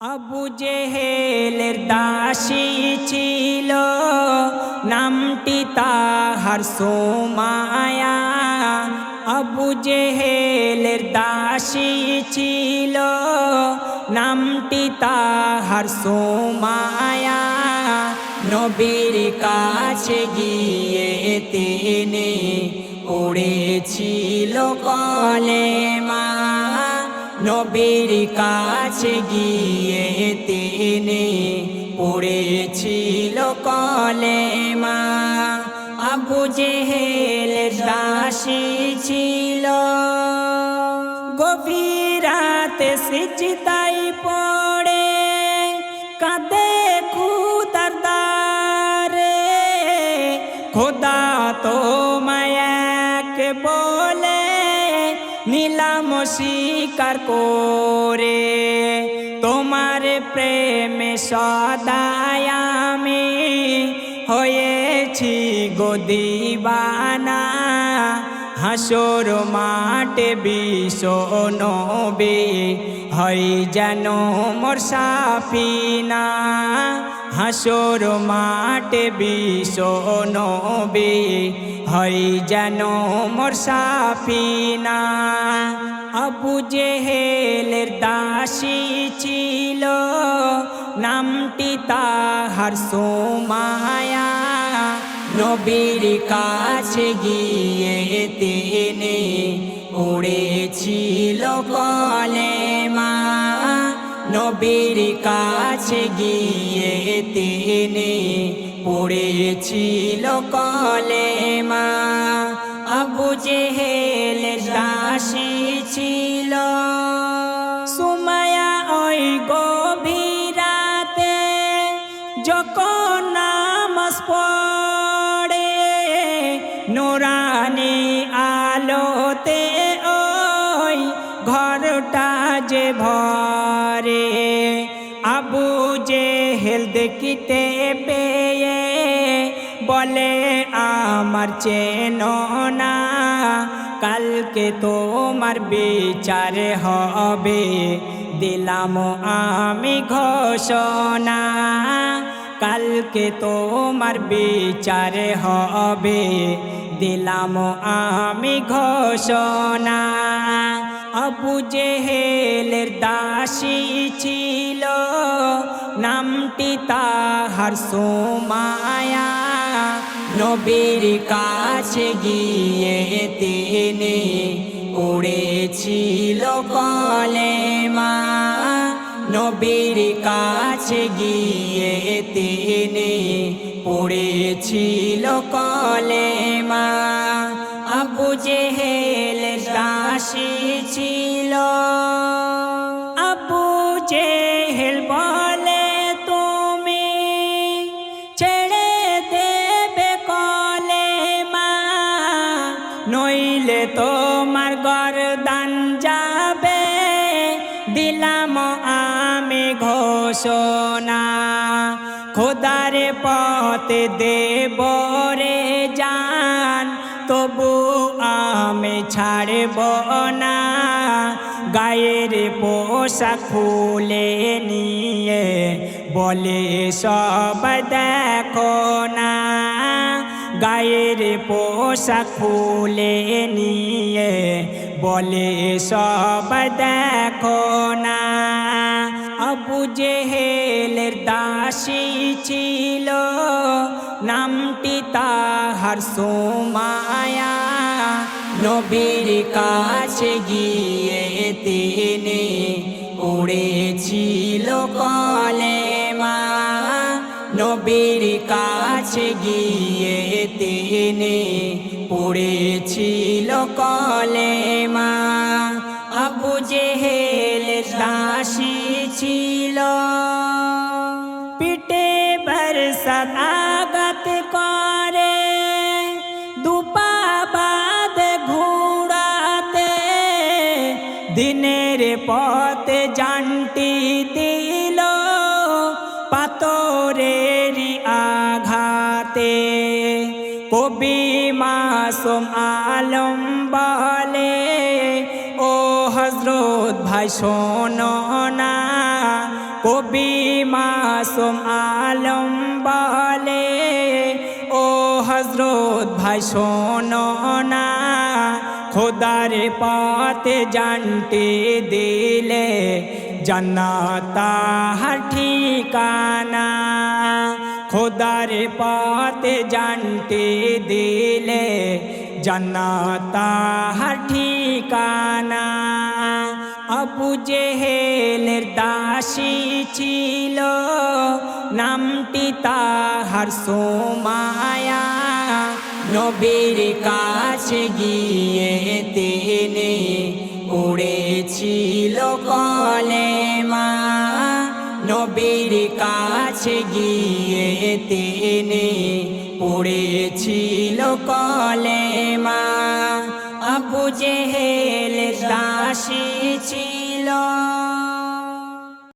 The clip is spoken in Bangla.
আবু জেহেলের দাসী ছিল, নামটি তাহার সুমায়া। আবু জেহেলের দাসী ছিল, নামটি তাহার সুমায়া। নবীর কাছে গিয়ে তিনি পড়েছিল কলেমা। নবীর কাছে গিয়ে তিনি পড়েছিল কলেমা। আবু জেহেলের দাসী ছিল, গভীর রাতে সিজদায় পড়ে কাঁদে খোদার দ্বারে। খোদা তোমায় এক বলে নিলাম স্বীকার করে, তোমার প্রেমে সদাই আমি হয়েছি গো দিবানা। হাসর মাঠে বিশ্ব নবী হয় যেন মোর সাফিনা। হাসর মাঠে বিশ্ব নবী হয় যেন মোর সাফিনা। আবু জেহেলের দাসী ছিল, নামটি তাহার সুমায়া। নবীর কাছে গিয়ে তিনি পড়েছিল কলেমা। নবীর কাছে গিয়ে তিনি পড়েছিল কলেমা। আবু জেহেলের দাসী ছিল, সুমায়া ওই গভীর রাতে যখন নামাজ পড়ে, নুরানি আলোতে ওই ঘরটা যে ভরে। আবু জেহেল দেখিতে পেয়ে বলে আমার চেনো না, কালকে তোমার বিচার হবে দিলাম আমি ঘোষণা। কালকে তোমার বিচার হবে দিলাম আমি ঘোষণা। আবু জেহেলের দাসী ছিল, নামটি তাহার সুমায়া। নবীর কাছে গিয়ে তিনি পড়েছিল কলেমা। নবীর কাছে গিয়ে তিনি পড়েছিল কলেমা। আবু জেহেলের দাসী ছিল। আবু জেহেল বলে তুমি ছেড়ে দেবে কলেমা, নইলে তোমার গর্দান যাবে দিলাম আমি ঘোষণা। খোদার পথে দেব রে জান, তবু আমি ছাড়ব না। গায়ের পোশাক খুলে নিয়ে বলে সব দেখো না। গায়ের পোশাক খুলে নিয়ে বলে সব দেখো না। আবু জেহেলের দাসী ছিল, নামটি তাহার সুমায়া। নবীর কাছে গিয়ে তিনি পড়েছিল কলেমা। নবীর কাছে গিয়ে তিনি পড়েছিল কলেমা। আবু জেহেলের দাসী ছিল, পিঠে বরসাত আঘাত করে দুপা বাদ ঘোড়াতে। দিনের পথে জানটি দিল পাথরেরই আঘাতে। কবি মাসুম আলম বলে ও হযরত ভাই শোনো না, কবি মাসুম আলম বলে ও হযরত ভাই শোনো না খোদার পথে জানতে দিলে জান্নাত তাহার ঠিকানা খোদার পথে জানতে দিলে জান্নাত তাহার ঠিকানা আবু জেহেলের দাসী ছিল নামটি তাহার সুমায়া নবীর কাছে গিয়ে তিনি পড়েছিল কলেমা নবীর কাছে গিয়ে তিনি পড়েছিল কলেমা আবু জেহেল দাসী ছিল